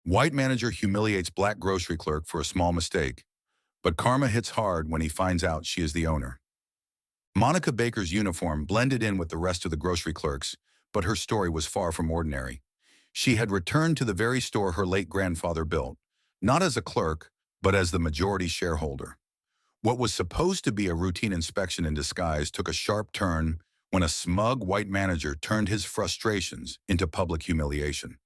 White manager humiliates black grocery clerk for a small mistake, but karma hits hard when he finds out she is the owner. Monica Baker's uniform blended in with the rest of the grocery clerks, but her story was far from ordinary. She had returned to the very store her late grandfather built, not as a clerk, but as the majority shareholder. What was supposed to be a routine inspection in disguise took a sharp turn when a smug white manager turned his frustrations into public humiliation.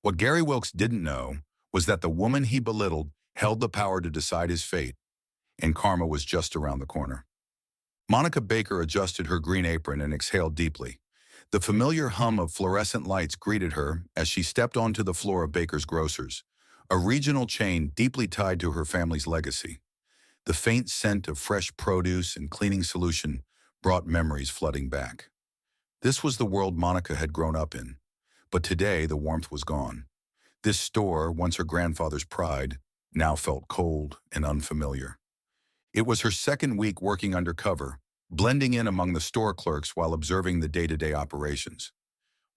What Gary Wilkes didn't know was that the woman he belittled held the power to decide his fate, and karma was just around the corner. Monica Baker adjusted her green apron and exhaled deeply. The familiar hum of fluorescent lights greeted her as she stepped onto the floor of Baker's Grocers, a regional chain deeply tied to her family's legacy. The faint scent of fresh produce and cleaning solution brought memories flooding back. This was the world Monica had grown up in, but today the warmth was gone. This store, once her grandfather's pride, now felt cold and unfamiliar. It was her second week working undercover, blending in among the store clerks while observing the day-to-day operations.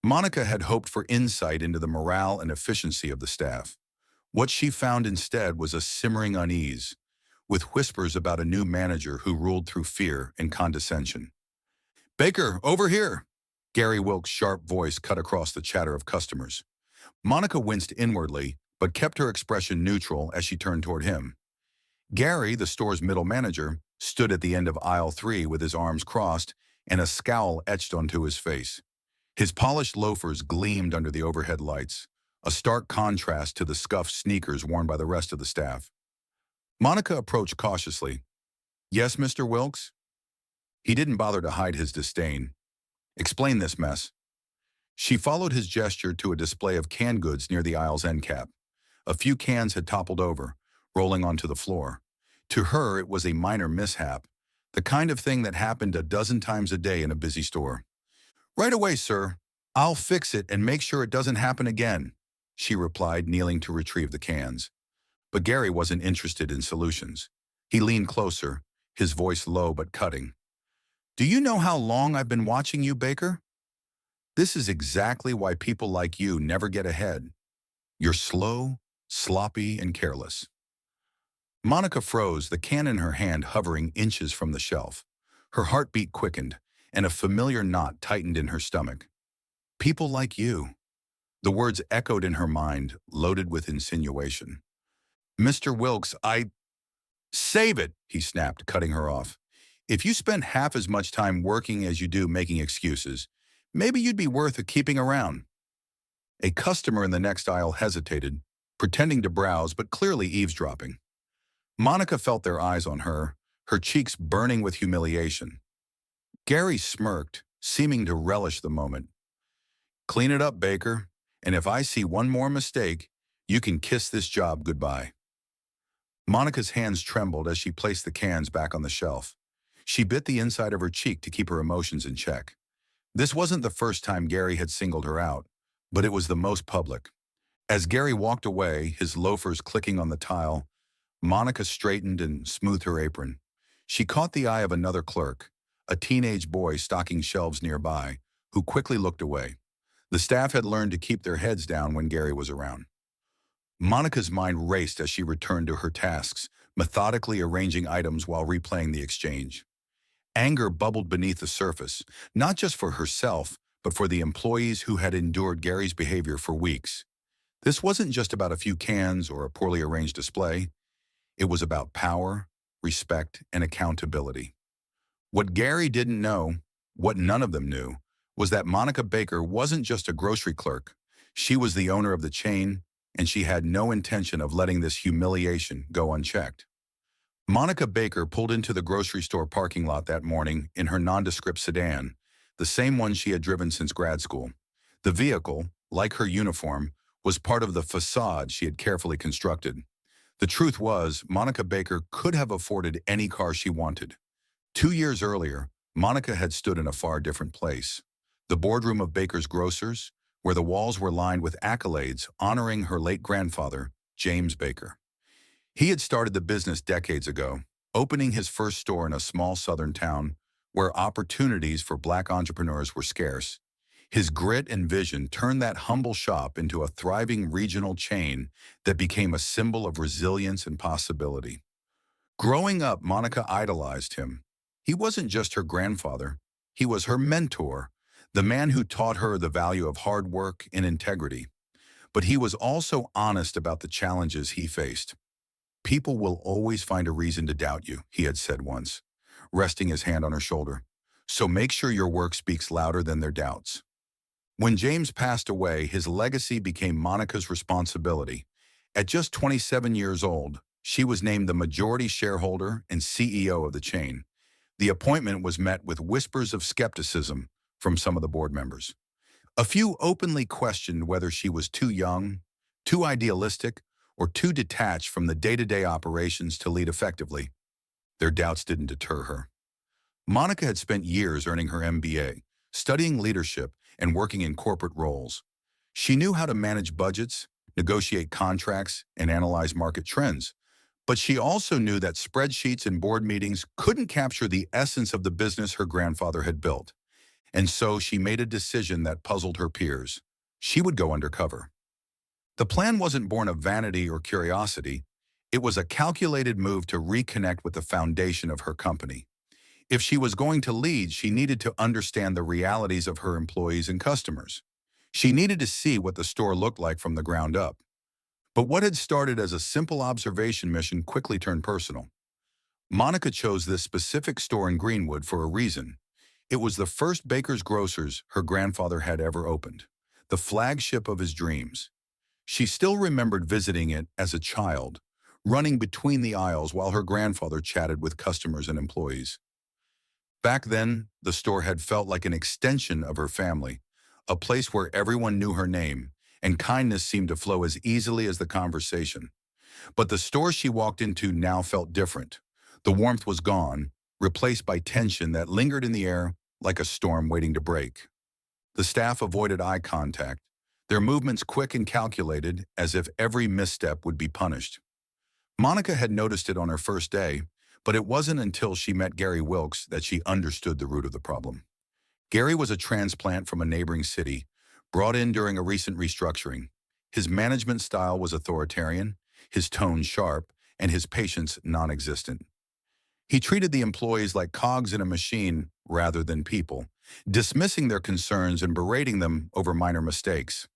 Monica had hoped for insight into the morale and efficiency of the staff. What she found instead was a simmering unease, with whispers about a new manager who ruled through fear and condescension. "Baker, over here!" Gary Wilkes' sharp voice cut across the chatter of customers. Monica winced inwardly, but kept her expression neutral as she turned toward him. Gary, the store's middle manager, stood at the end of aisle 3 with his arms crossed and a scowl etched onto his face. His polished loafers gleamed under the overhead lights, a stark contrast to the scuffed sneakers worn by the rest of the staff. Monica approached cautiously. "Yes, Mr. Wilkes?" He didn't bother to hide his disdain. "Explain this mess." She followed his gesture to a display of canned goods near the aisle's end cap. A few cans had toppled over, rolling onto the floor. To her, it was a minor mishap, the kind of thing that happened a dozen times a day in a busy store. "Right away, sir. I'll fix it and make sure it doesn't happen again," she replied, kneeling to retrieve the cans. But Gary wasn't interested in solutions. He leaned closer, his voice low but cutting. "Do you know how long I've been watching you, Baker? This is exactly why people like you never get ahead. You're slow, sloppy, and careless." Monica froze, the can in her hand hovering inches from the shelf. Her heartbeat quickened, and a familiar knot tightened in her stomach. "People like you." The words echoed in her mind, loaded with insinuation. "Mr. Wilkes, Save it," he snapped, cutting her off. "If you spent half as much time working as you do making excuses, maybe you'd be worth keeping around." A customer in the next aisle hesitated, pretending to browse but clearly eavesdropping. Monica felt their eyes on her, her cheeks burning with humiliation. Gary smirked, seeming to relish the moment. "Clean it up, Baker, and if I see one more mistake, you can kiss this job goodbye." Monica's hands trembled as she placed the cans back on the shelf. She bit the inside of her cheek to keep her emotions in check. This wasn't the first time Gary had singled her out, but it was the most public. As Gary walked away, his loafers clicking on the tile, Monica straightened and smoothed her apron. She caught the eye of another clerk, a teenage boy stocking shelves nearby, who quickly looked away. The staff had learned to keep their heads down when Gary was around. Monica's mind raced as she returned to her tasks, methodically arranging items while replaying the exchange. Anger bubbled beneath the surface, not just for herself, but for the employees who had endured Gary's behavior for weeks. This wasn't just about a few cans or a poorly arranged display. It was about power, respect, and accountability. What Gary didn't know, what none of them knew, was that Monica Baker wasn't just a grocery clerk. She was the owner of the chain, and she had no intention of letting this humiliation go unchecked. Monica Baker pulled into the grocery store parking lot that morning in her nondescript sedan, the same one she had driven since grad school. The vehicle, like her uniform, was part of the facade she had carefully constructed. The truth was, Monica Baker could have afforded any car she wanted. 2 years earlier, Monica had stood in a far different place. The boardroom of Baker's Grocers, where the walls were lined with accolades honoring her late grandfather, James Baker. He had started the business decades ago, opening his first store in a small southern town where opportunities for black entrepreneurs were scarce. His grit and vision turned that humble shop into a thriving regional chain that became a symbol of resilience and possibility. Growing up, Monica idolized him. He wasn't just her grandfather, he was her mentor, the man who taught her the value of hard work and integrity. But he was also honest about the challenges he faced. People will always find a reason to doubt you, he had said once, resting his hand on her shoulder. So make sure your work speaks louder than their doubts. When James passed away, his legacy became Monica's responsibility. At just 27 years old, she was named the majority shareholder and CEO of the chain. The appointment was met with whispers of skepticism from some of the board members. A few openly questioned whether she was too young, too idealistic, or too detached from the day-to-day operations to lead effectively. Their doubts didn't deter her. Monica had spent years earning her MBA, studying leadership, and working in corporate roles. She knew how to manage budgets, negotiate contracts, and analyze market trends. But she also knew that spreadsheets and board meetings couldn't capture the essence of the business her grandfather had built. And so she made a decision that puzzled her peers. She would go undercover. The plan wasn't born of vanity or curiosity. It was a calculated move to reconnect with the foundation of her company. If she was going to lead, she needed to understand the realities of her employees and customers. She needed to see what the store looked like from the ground up. But what had started as a simple observation mission quickly turned personal. Monica chose this specific store in Greenwood for a reason. It was the first Baker's Grocers her grandfather had ever opened, the flagship of his dreams. She still remembered visiting it as a child, running between the aisles while her grandfather chatted with customers and employees. Back then, the store had felt like an extension of her family, a place where everyone knew her name, and kindness seemed to flow as easily as the conversation. But the store she walked into now felt different. The warmth was gone, replaced by tension that lingered in the air like a storm waiting to break. The staff avoided eye contact, their movements quick and calculated, as if every misstep would be punished. Monica had noticed it on her first day, but it wasn't until she met Gary Wilkes that she understood the root of the problem. Gary was a transplant from a neighboring city, brought in during a recent restructuring. His management style was authoritarian, his tone sharp, and his patience non-existent. He treated the employees like cogs in a machine rather than people, dismissing their concerns and berating them over minor mistakes.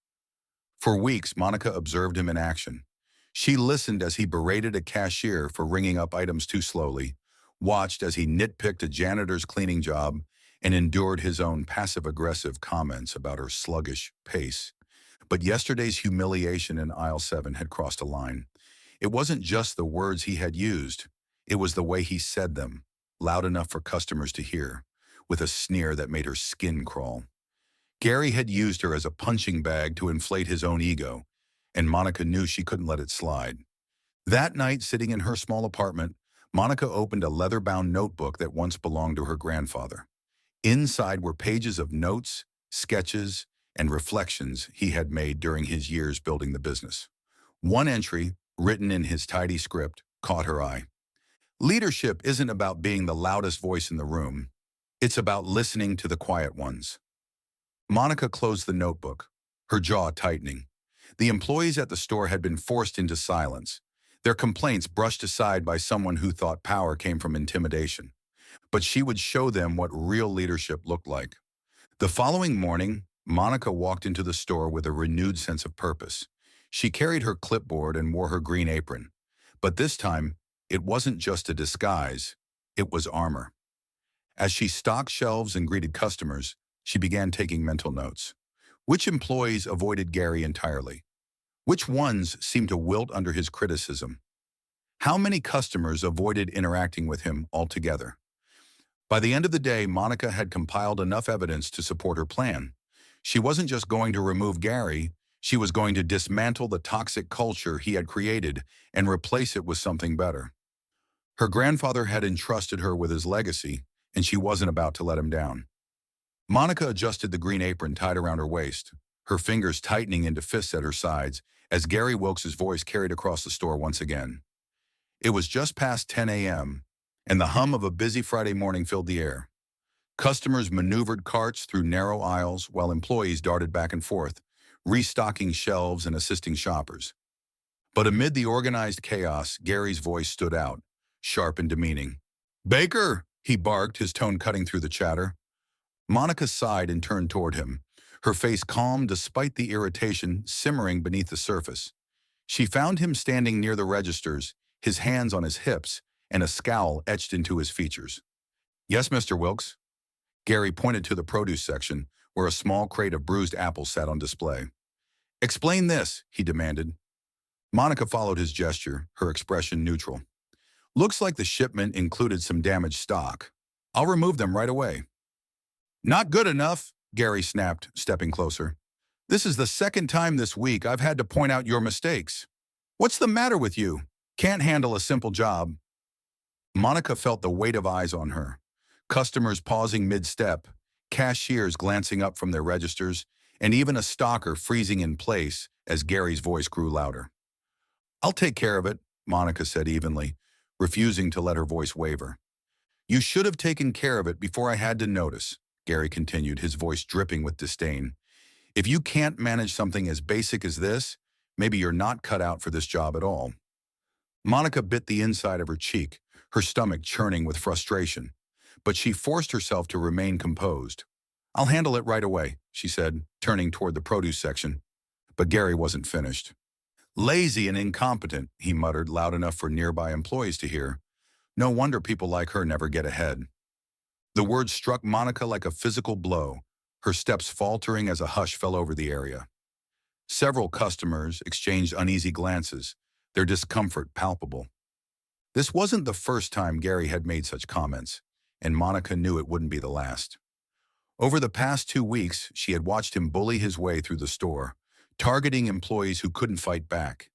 For weeks, Monica observed him in action. She listened as he berated a cashier for ringing up items too slowly, watched as he nitpicked a janitor's cleaning job, and endured his own passive-aggressive comments about her sluggish pace. But yesterday's humiliation in aisle 7 had crossed a line. It wasn't just the words he had used. It was the way he said them, loud enough for customers to hear, with a sneer that made her skin crawl. Gary had used her as a punching bag to inflate his own ego, and Monica knew she couldn't let it slide. That night, sitting in her small apartment, Monica opened a leather-bound notebook that once belonged to her grandfather. Inside were pages of notes, sketches, and reflections he had made during his years building the business. One entry, written in his tidy script, caught her eye. Leadership isn't about being the loudest voice in the room. It's about listening to the quiet ones. Monica closed the notebook, her jaw tightening. The employees at the store had been forced into silence, their complaints brushed aside by someone who thought power came from intimidation. But she would show them what real leadership looked like. The following morning, Monica walked into the store with a renewed sense of purpose. She carried her clipboard and wore her green apron. But this time, it wasn't just a disguise, it was armor. As she stocked shelves and greeted customers, she began taking mental notes. Which employees avoided Gary entirely? Which ones seemed to wilt under his criticism? How many customers avoided interacting with him altogether? By the end of the day, Monica had compiled enough evidence to support her plan. She wasn't just going to remove Gary, she was going to dismantle the toxic culture he had created and replace it with something better. Her grandfather had entrusted her with his legacy, and she wasn't about to let him down. Monica adjusted the green apron tied around her waist, her fingers tightening into fists at her sides as Gary Wilkes' voice carried across the store once again. It was just past 10 a.m., and the hum of a busy Friday morning filled the air. Customers maneuvered carts through narrow aisles while employees darted back and forth, restocking shelves and assisting shoppers. But amid the organized chaos, Gary's voice stood out, sharp and demeaning. "Baker!" he barked, his tone cutting through the chatter. Monica sighed and turned toward him, her face calm despite the irritation simmering beneath the surface. She found him standing near the registers, his hands on his hips, and a scowl etched into his features. "Yes, Mr. Wilkes." Gary pointed to the produce section, where a small crate of bruised apples sat on display. "Explain this," he demanded. Monica followed his gesture, her expression neutral. "Looks like the shipment included some damaged stock. I'll remove them right away." "Not good enough," Gary snapped, stepping closer. "This is the second time this week I've had to point out your mistakes. What's the matter with you? Can't handle a simple job." Monica felt the weight of eyes on her. Customers pausing mid-step, cashiers glancing up from their registers, and even a stocker freezing in place as Gary's voice grew louder. "I'll take care of it," Monica said evenly, refusing to let her voice waver. "You should have taken care of it before I had to notice," Gary continued, his voice dripping with disdain. "If you can't manage something as basic as this, maybe you're not cut out for this job at all." Monica bit the inside of her cheek, her stomach churning with frustration, but she forced herself to remain composed. "I'll handle it right away," she said, turning toward the produce section. But Gary wasn't finished. "Lazy and incompetent," he muttered loud enough for nearby employees to hear. "No wonder people like her never get ahead." The words struck Monica like a physical blow, her steps faltering as a hush fell over the area. Several customers exchanged uneasy glances, their discomfort palpable. This wasn't the first time Gary had made such comments, and Monica knew it wouldn't be the last. Over the past 2 weeks, she had watched him bully his way through the store, targeting employees who couldn't fight back.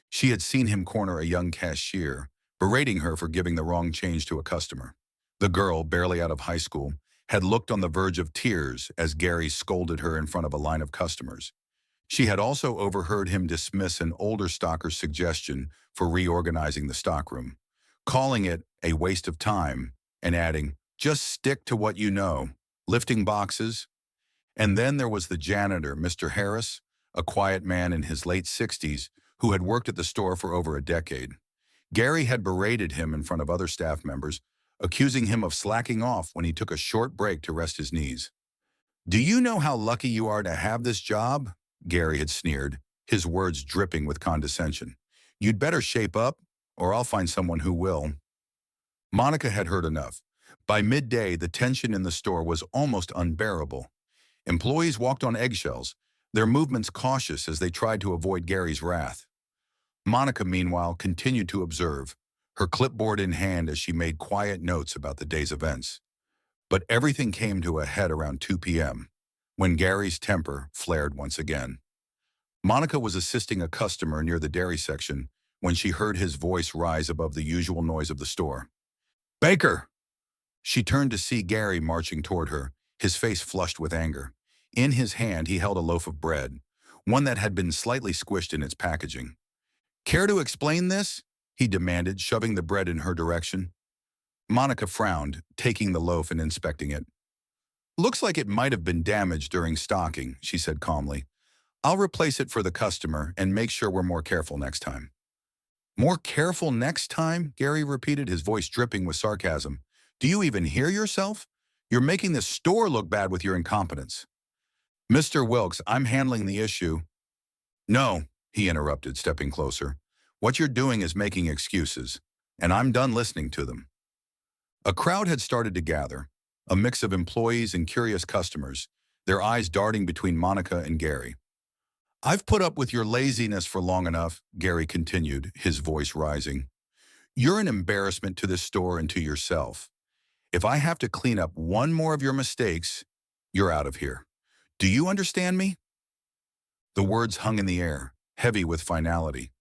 She had seen him corner a young cashier, berating her for giving the wrong change to a customer. The girl, barely out of high school, had looked on the verge of tears as Gary scolded her in front of a line of customers. She had also overheard him dismiss an older stocker's suggestion for reorganizing the stockroom, calling it a waste of time and adding, "Just stick to what you know, lifting boxes." And then there was the janitor, Mr. Harris, a quiet man in his late 60s who had worked at the store for over a decade. Gary had berated him in front of other staff members, accusing him of slacking off when he took a short break to rest his knees. "Do you know how lucky you are to have this job?" Gary had sneered, his words dripping with condescension. "You'd better shape up, or I'll find someone who will." Monica had heard enough. By midday, the tension in the store was almost unbearable. Employees walked on eggshells, their movements cautious as they tried to avoid Gary's wrath. Monica, meanwhile, continued to observe, her clipboard in hand as she made quiet notes about the day's events. But everything came to a head around 2 p.m., when Gary's temper flared once again. Monica was assisting a customer near the dairy section when she heard his voice rise above the usual noise of the store. "Baker!" She turned to see Gary marching toward her, his face flushed with anger. In his hand, he held a loaf of bread, one that had been slightly squished in its packaging. "Care to explain this?" he demanded, shoving the bread in her direction. Monica frowned, taking the loaf and inspecting it. "Looks like it might have been damaged during stocking," she said calmly. "I'll replace it for the customer and make sure we're more careful next time." "More careful next time?" Gary repeated, his voice dripping with sarcasm. "Do you even hear yourself? You're making the store look bad with your incompetence." "Mr. Wilkes, I'm handling the issue." "No," he interrupted, stepping closer. "What you're doing is making excuses, and I'm done listening to them." A crowd had started to gather, a mix of employees and curious customers, their eyes darting between Monica and Gary. "I've put up with your laziness for long enough," Gary continued, his voice rising. "You're an embarrassment to this store and to yourself. If I have to clean up one more of your mistakes, you're out of here. Do you understand me?" The words hung in the air, heavy with finality.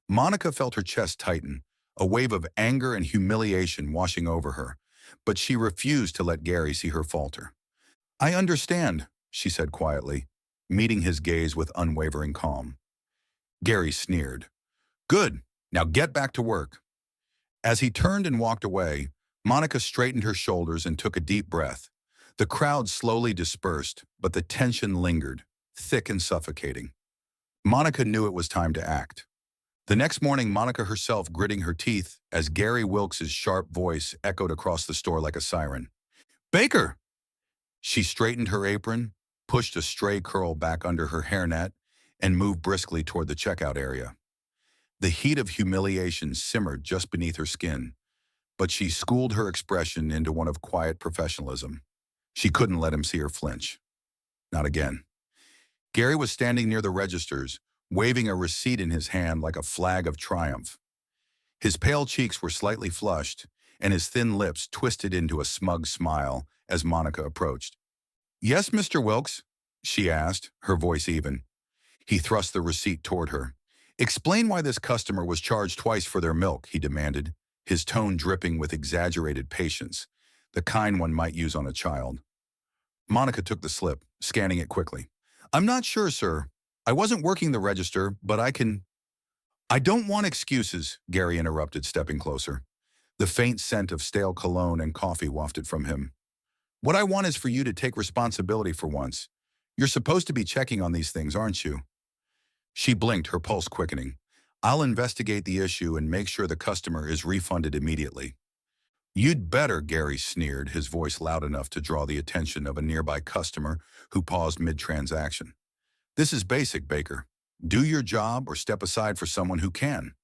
Monica felt her chest tighten, a wave of anger and humiliation washing over her, but she refused to let Gary see her falter. "I understand," she said quietly, meeting his gaze with unwavering calm. Gary sneered. "Good, now get back to work." As he turned and walked away, Monica straightened her shoulders and took a deep breath. The crowd slowly dispersed, but the tension lingered, thick and suffocating. Monica knew it was time to act. The next morning, Monica herself gritting her teeth as Gary Wilkes's sharp voice echoed across the store like a siren. "Baker!" She straightened her apron, pushed a stray curl back under her hairnet, and moved briskly toward the checkout area. The heat of humiliation simmered just beneath her skin, but she schooled her expression into one of quiet professionalism. She couldn't let him see her flinch. Not again. Gary was standing near the registers, waving a receipt in his hand like a flag of triumph. His pale cheeks were slightly flushed, and his thin lips twisted into a smug smile as Monica approached. "Yes, Mr. Wilkes?" she asked, her voice even. He thrust the receipt toward her. "Explain why this customer was charged twice for their milk," he demanded, his tone dripping with exaggerated patience, the kind one might use on a child. Monica took the slip, scanning it quickly. "I'm not sure, sir. I wasn't working the register, but I can—" "I don't want excuses," Gary interrupted, stepping closer. The faint scent of stale cologne and coffee wafted from him. "What I want is for you to take responsibility for once. You're supposed to be checking on these things, aren't you?" She blinked, her pulse quickening. "I'll investigate the issue and make sure the customer is refunded immediately." "You'd better," Gary sneered, his voice loud enough to draw the attention of a nearby customer who paused mid-transaction. "This is basic, Baker. Do your job or step aside for someone who can."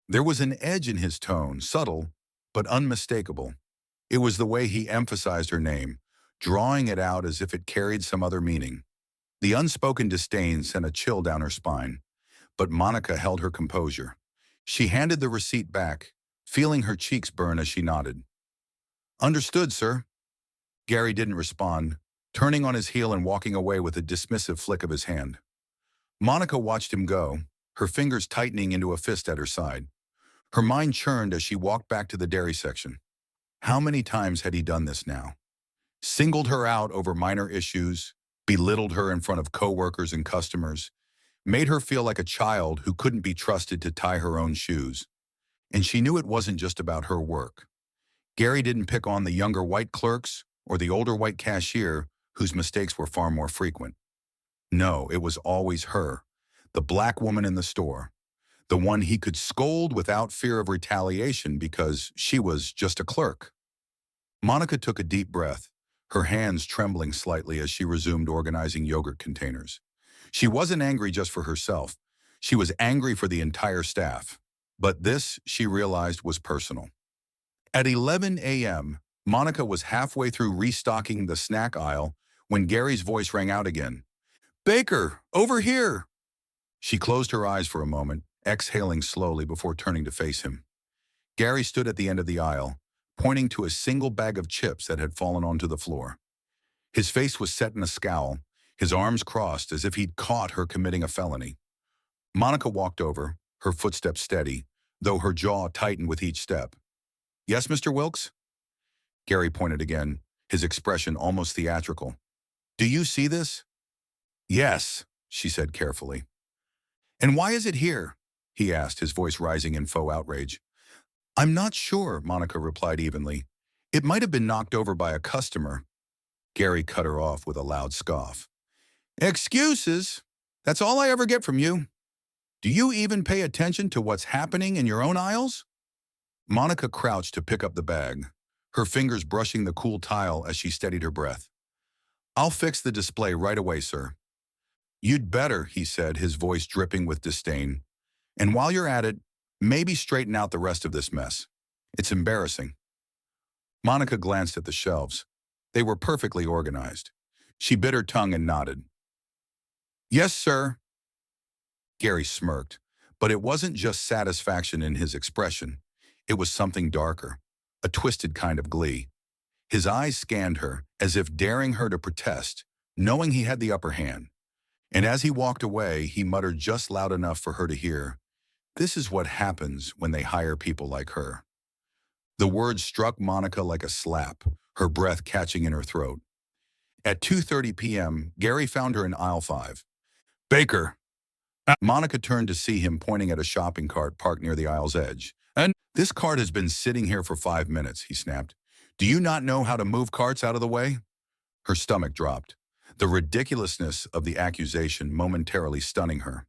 There was an edge in his tone, subtle but unmistakable. It was the way he emphasized her name, drawing it out as if it carried some other meaning. The unspoken disdain sent a chill down her spine, but Monica held her composure. She handed the receipt back, feeling her cheeks burn as she nodded. "Understood, sir." Gary didn't respond, turning on his heel and walking away with a dismissive flick of his hand. Monica watched him go, her fingers tightening into a fist at her side. Her mind churned as she walked back to the dairy section. How many times had he done this now? Singled her out over minor issues, belittled her in front of coworkers and customers, made her feel like a child who couldn't be trusted to tie her own shoes. And she knew it wasn't just about her work. Gary didn't pick on the younger white clerks or the older white cashier whose mistakes were far more frequent. No, it was always her, the black woman in the store, the one he could scold without fear of retaliation because she was just a clerk. Monica took a deep breath, her hands trembling slightly as she resumed organizing yogurt containers. She wasn't angry just for herself. She was angry for the entire staff. But this, she realized, was personal. At 11 a.m., Monica was halfway through restocking the snack aisle when Gary's voice rang out again. "Baker, over here!" She closed her eyes for a moment, exhaling slowly before turning to face him. Gary stood at the end of the aisle, pointing to a single bag of chips that had fallen onto the floor. His face was set in a scowl, his arms crossed as if he'd caught her committing a felony. Monica walked over, her footsteps steady, though her jaw tightened with each step. "Yes, Mr. Wilkes?" Gary pointed again, his expression almost theatrical. "Do you see this?" "Yes," she said carefully. "And why is it here?" he asked, his voice rising in faux outrage. "I'm not sure," Monica replied evenly. "It might have been knocked over by a customer." Gary cut her off with a loud scoff. "Excuses? That's all I ever get from you. Do you even pay attention to what's happening in your own aisles?" Monica crouched to pick up the bag, her fingers brushing the cool tile as she steadied her breath. "I'll fix the display right away, sir." "You'd better," he said, his voice dripping with disdain. "And while you're at it, maybe straighten out the rest of this mess. It's embarrassing." Monica glanced at the shelves. They were perfectly organized. She bit her tongue and nodded. "Yes, sir." Gary smirked, but it wasn't just satisfaction in his expression. It was something darker, a twisted kind of glee. His eyes scanned her as if daring her to protest, knowing he had the upper hand. And as he walked away, he muttered just loud enough for her to hear, "This is what happens when they hire people like her." The words struck Monica like a slap, her breath catching in her throat. At 2:30 p.m., Gary found her in aisle 5. "Baker." Monica turned to see him pointing at a shopping cart parked near the aisle's edge. "And this cart has been sitting here for 5 minutes," he snapped. "Do you not know how to move carts out of the way?" Her stomach dropped, the ridiculousness of the accusation momentarily stunning her.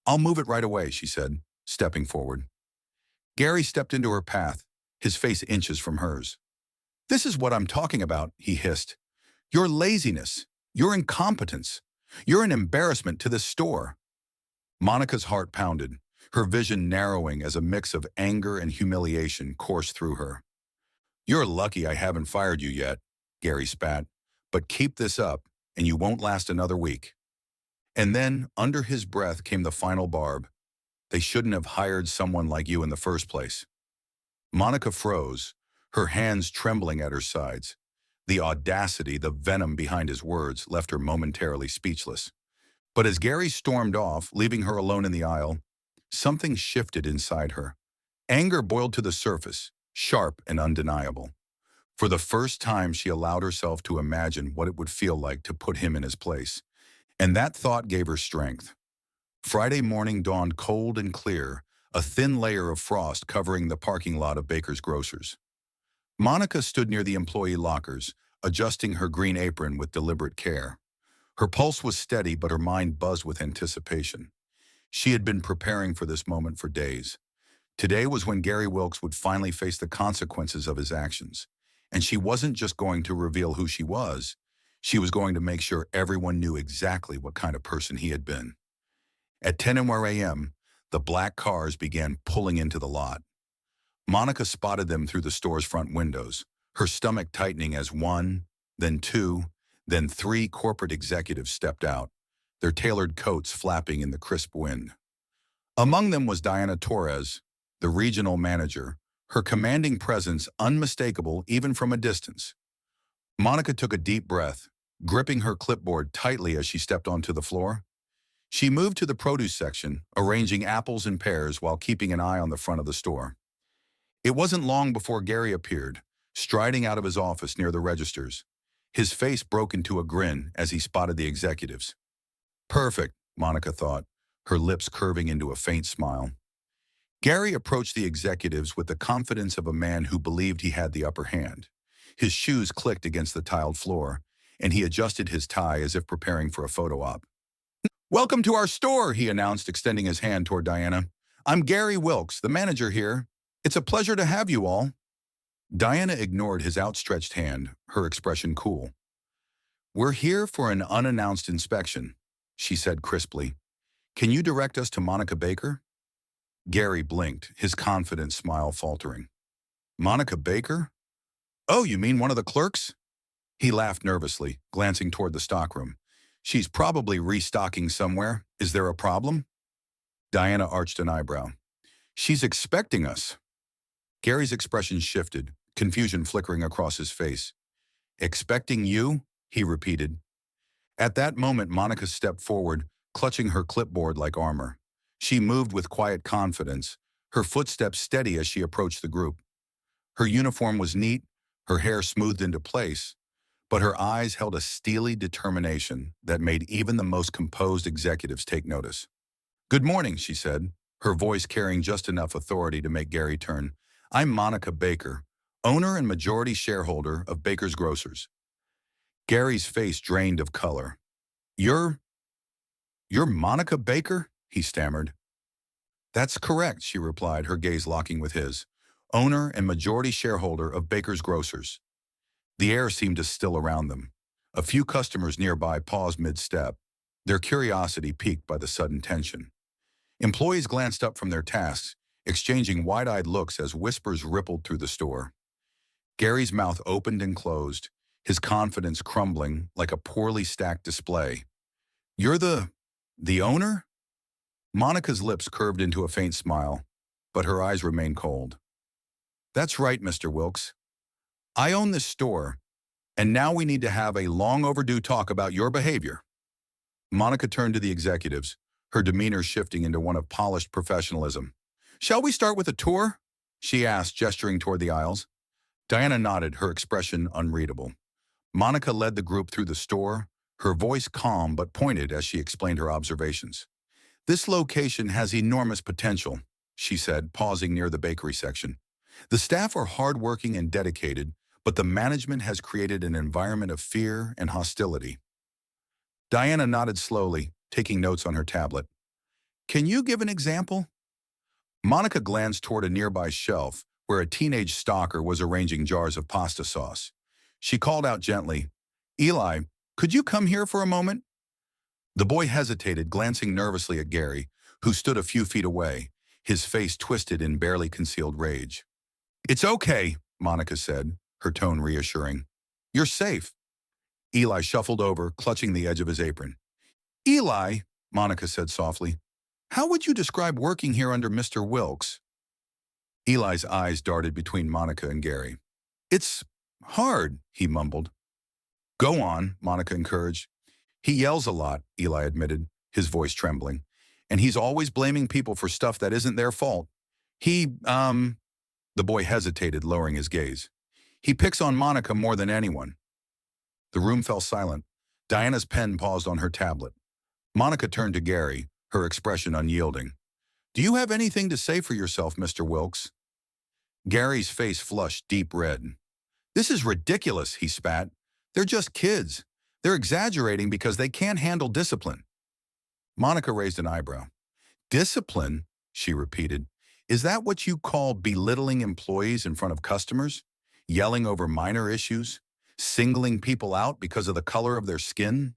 "I'll move it right away," she said, stepping forward. Gary stepped into her path, his face inches from hers. "This is what I'm talking about," he hissed. "Your laziness, your incompetence. You're an embarrassment to this store." Monica's heart pounded, her vision narrowing as a mix of anger and humiliation coursed through her. "You're lucky I haven't fired you yet," Gary spat, "but keep this up, and you won't last another week." And then, under his breath, came the final barb. "They shouldn't have hired someone like you in the first place." Monica froze, her hands trembling at her sides. The audacity, the venom behind his words left her momentarily speechless. But as Gary stormed off, leaving her alone in the aisle, something shifted inside her. Anger boiled to the surface, sharp and undeniable. For the first time, she allowed herself to imagine what it would feel like to put him in his place. And that thought gave her strength. Friday morning dawned cold and clear, a thin layer of frost covering the parking lot of Baker's Grocers. Monica stood near the employee lockers, adjusting her green apron with deliberate care. Her pulse was steady, but her mind buzzed with anticipation. She had been preparing for this moment for days. Today was when Gary Wilkes would finally face the consequences of his actions. And she wasn't just going to reveal who she was going to make sure everyone knew exactly what kind of person he had been. At 10 a.m., the black cars began pulling into the lot. Monica spotted them through the store's front windows, her stomach tightening as one, then two, then three corporate executives stepped out, their tailored coats flapping in the crisp wind. Among them was Diana Torres, the regional manager, her commanding presence unmistakable even from a distance. Monica took a deep breath, gripping her clipboard tightly as she stepped onto the floor. She moved to the produce section, arranging apples and pears while keeping an eye on the front of the store. It wasn't long before Gary appeared, striding out of his office near the registers. His face broke into a grin as he spotted the executives. "Perfect," Monica thought, her lips curving into a faint smile. Gary approached the executives with the confidence of a man who believed he had the upper hand. His shoes clicked against the tiled floor, and he adjusted his tie as if preparing for a photo op. "Welcome to our store," he announced, extending his hand toward Diana. "I'm Gary Wilkes, the manager here. It's a pleasure to have you all." Diana ignored his outstretched hand, her expression cool. "We're here for an unannounced inspection," she said crisply. "Can you direct us to Monica Baker?" Gary blinked, his confident smile faltering. "Monica Baker? Oh, you mean one of the clerks?" He laughed nervously, glancing toward the stockroom. "She's probably restocking somewhere. Is there a problem?" Diana arched an eyebrow. "She's expecting us." Gary's expression shifted, confusion flickering across his face. "Expecting you?" he repeated. At that moment, Monica stepped forward, clutching her clipboard like armor. She moved with quiet confidence, her footsteps steady as she approached the group. Her uniform was neat, her hair smoothed into place, but her eyes held a steely determination that made even the most composed executives take notice. "Good morning," she said, her voice carrying just enough authority to make Gary turn. "I'm Monica Baker, owner and majority shareholder of Baker's Grocers." Gary's face drained of color. You're Monica Baker?" he stammered. "That's correct," she replied, her gaze locking with his. "Owner and majority shareholder of Baker's Grocers." The air seemed to still around them. A few customers nearby paused mid-step, their curiosity piqued by the sudden tension. Employees glanced up from their tasks, exchanging wide-eyed looks as whispers rippled through the store. Gary's mouth opened and closed, his confidence crumbling like a poorly stacked display. "You're the owner?" Monica's lips curved into a faint smile, but her eyes remained cold. "That's right, Mr. Wilkes. I own this store, and now we need to have a long overdue talk about your behavior." Monica turned to the executives, her demeanor shifting into one of polished professionalism. "Shall we start with a tour?" she asked, gesturing toward the aisles. Diana nodded, her expression unreadable. Monica led the group through the store, her voice calm but pointed as she explained her observations. "This location has enormous potential," she said, pausing near the bakery section. "The staff are hardworking and dedicated, but the management has created an environment of fear and hostility. Diana nodded slowly, taking notes on her tablet. Can you give an example? Monica glanced toward a nearby shelf where a teenage stalker was arranging jars of pasta sauce. She called out gently, Eli, could you come here for a moment? The boy hesitated, glancing nervously at Gary, who stood a few feet away, his face twisted in barely concealed rage. It's okay, Monica said, her tone reassuring. You're safe. Eli shuffled over, clutching the edge of his apron. Eli, Monica said softly, how would you describe working here under Mr. Wilkes? Eli's eyes darted between Monica and Gary. It's hard, he mumbled. Go on, Monica encouraged. He yells a lot, Eli admitted, his voice trembling. And he's always blaming people for stuff that isn't their fault. The boy hesitated, lowering his gaze. He picks on Monica more than anyone. The room fell silent. Diana's pen paused on her tablet. Monica turned to Gary, her expression unyielding. Do you have anything to say for yourself, Mr. Wilkes? Gary's face flushed deep red. This is ridiculous, he spat. They're just kids. They're exaggerating because they can't handle discipline. Monica raised an eyebrow. Discipline, she repeated. Is that what you call belittling employees in front of customers? Yelling over minor issues? Singling people out because of the color of their skin?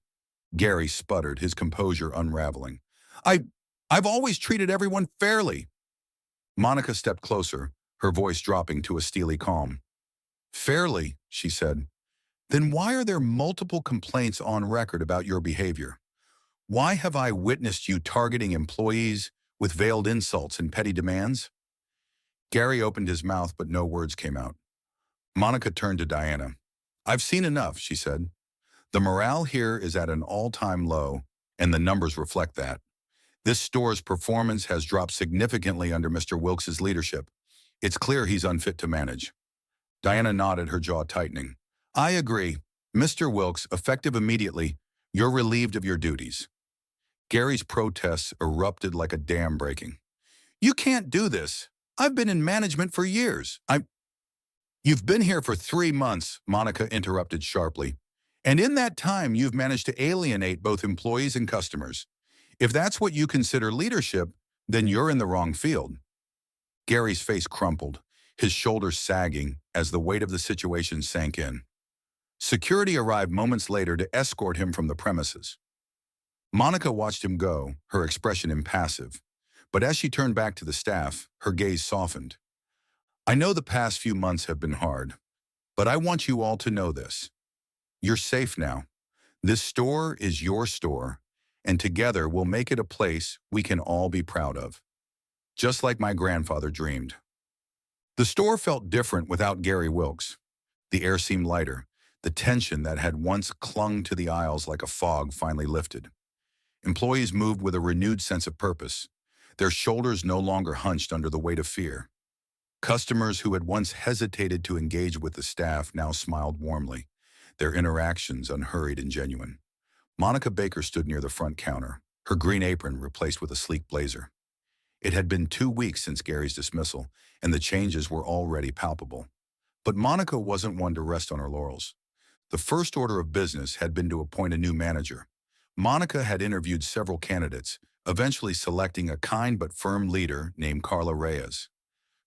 Gary sputtered, his composure unraveling. I've always treated everyone fairly. Monica stepped closer, her voice dropping to a steely calm. Fairly, she said. Then why are there multiple complaints on record about your behavior? Why have I witnessed you targeting employees with veiled insults and petty demands? Gary opened his mouth, but no words came out. Monica turned to Diana. I've seen enough, she said. The morale here is at an all-time low, and the numbers reflect that. This store's performance has dropped significantly under Mr. Wilkes' leadership. It's clear he's unfit to manage. Diana nodded, her jaw tightening. I agree. Mr. Wilkes, effective immediately, you're relieved of your duties. Gary's protests erupted like a dam breaking. You can't do this. I've been in management for years. You've been here for 3 months, Monica interrupted sharply. And in that time, you've managed to alienate both employees and customers. If that's what you consider leadership, then you're in the wrong field. Gary's face crumpled, his shoulders sagging as the weight of the situation sank in. Security arrived moments later to escort him from the premises. Monica watched him go, her expression impassive. But as she turned back to the staff, her gaze softened. I know the past few months have been hard, but I want you all to know this. You're safe now. This store is your store, and together we'll make it a place we can all be proud of. Just like my grandfather dreamed. The store felt different without Gary Wilkes. The air seemed lighter. The tension that had once clung to the aisles like a fog finally lifted. Employees moved with a renewed sense of purpose, their shoulders no longer hunched under the weight of fear. Customers who had once hesitated to engage with the staff now smiled warmly, their interactions unhurried and genuine. Monica Baker stood near the front counter, her green apron replaced with a sleek blazer. It had been 2 weeks since Gary's dismissal, and the changes were already palpable. But Monica wasn't one to rest on her laurels. The first order of business had been to appoint a new manager. Monica had interviewed several candidates, eventually selecting a kind but firm leader named Carla Reyes.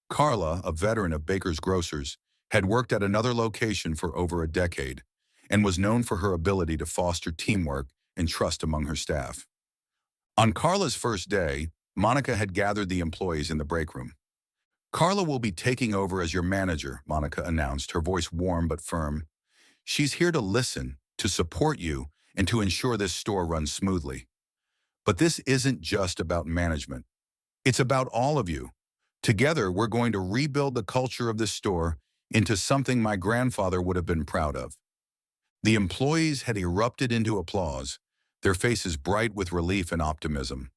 Carla, a veteran of Baker's Grocers, had worked at another location for over a decade and was known for her ability to foster teamwork and trust among her staff. On Carla's first day, Monica had gathered the employees in the break room. Carla will be taking over as your manager, Monica announced, her voice warm but firm. She's here to listen, to support you, and to ensure this store runs smoothly. But this isn't just about management. It's about all of you. Together, we're going to rebuild the culture of this store into something my grandfather would have been proud of. The employees had erupted into applause, their faces bright with relief and optimism.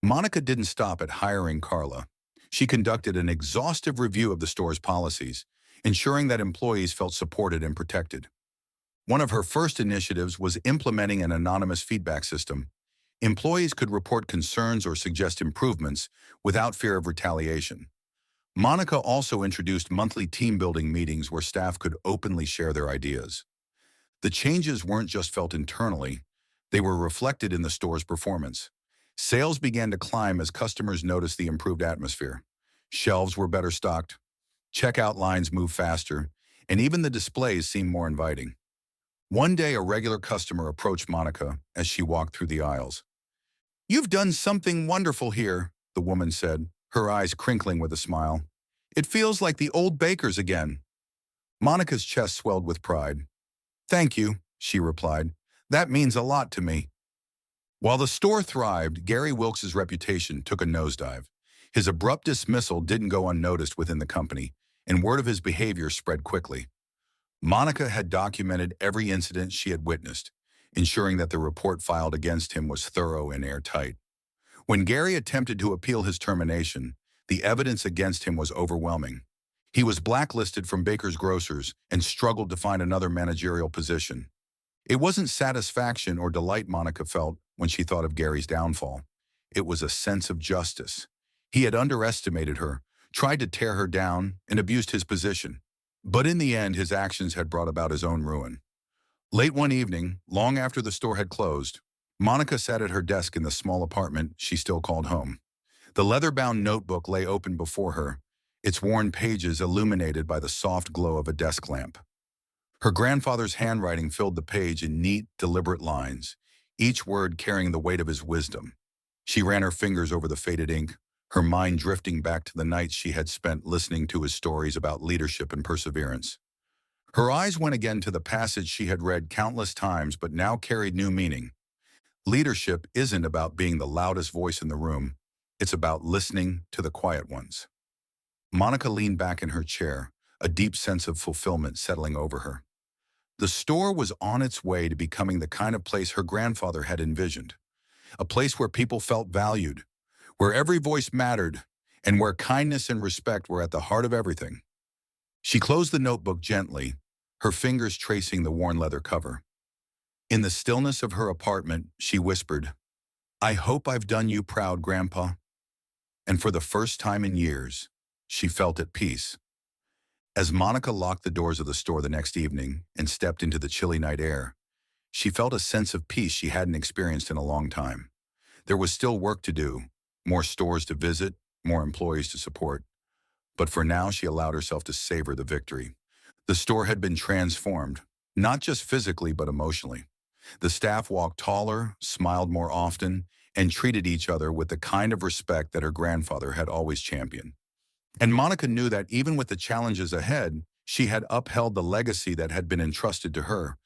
Monica didn't stop at hiring Carla. She conducted an exhaustive review of the store's policies, ensuring that employees felt supported and protected. One of her first initiatives was implementing an anonymous feedback system. Employees could report concerns or suggest improvements without fear of retaliation. Monica also introduced monthly team-building meetings where staff could openly share their ideas. The changes weren't just felt internally, they were reflected in the store's performance. Sales began to climb as customers noticed the improved atmosphere. Shelves were better stocked, checkout lines moved faster, and even the displays seemed more inviting. One day, a regular customer approached Monica as she walked through the aisles. "You've done something wonderful here," the woman said, her eyes crinkling with a smile. "It feels like the old bakers again." Monica's chest swelled with pride. "Thank you," she replied. "That means a lot to me." While the store thrived, Gary Wilkes's reputation took a nosedive. His abrupt dismissal didn't go unnoticed within the company, and word of his behavior spread quickly. Monica had documented every incident she had witnessed, ensuring that the report filed against him was thorough and airtight. When Gary attempted to appeal his termination, the evidence against him was overwhelming. He was blacklisted from Baker's Grocers and struggled to find another managerial position. It wasn't satisfaction or delight Monica felt when she thought of Gary's downfall. It was a sense of justice. He had underestimated her, tried to tear her down, and abused his position. But in the end, his actions had brought about his own ruin. Late one evening, long after the store had closed, Monica sat at her desk in the small apartment she still called home. The leather-bound notebook lay open before her, its worn pages illuminated by the soft glow of a desk lamp. Her grandfather's handwriting filled the page in neat, deliberate lines, each word carrying the weight of his wisdom. She ran her fingers over the faded ink, her mind drifting back to the nights she had spent listening to his stories about leadership and perseverance. Her eyes went again to the passage she had read countless times but now carried new meaning. Leadership isn't about being the loudest voice in the room. It's about listening to the quiet ones. Monica leaned back in her chair, a deep sense of fulfillment settling over her. The store was on its way to becoming the kind of place her grandfather had envisioned, a place where people felt valued, where every voice mattered, and where kindness and respect were at the heart of everything. She closed the notebook gently, her fingers tracing the worn leather cover. In the stillness of her apartment, she whispered, "I hope I've done you proud, Grandpa." And for the first time in years, she felt at peace. As Monica locked the doors of the store the next evening and stepped into the chilly night air, she felt a sense of peace she hadn't experienced in a long time. There was still work to do, more stores to visit, more employees to support. But for now, she allowed herself to savor the victory. The store had been transformed, not just physically but emotionally. The staff walked taller, smiled more often, and treated each other with the kind of respect that her grandfather had always championed. And Monica knew that even with the challenges ahead, she had upheld the legacy that had been entrusted to her,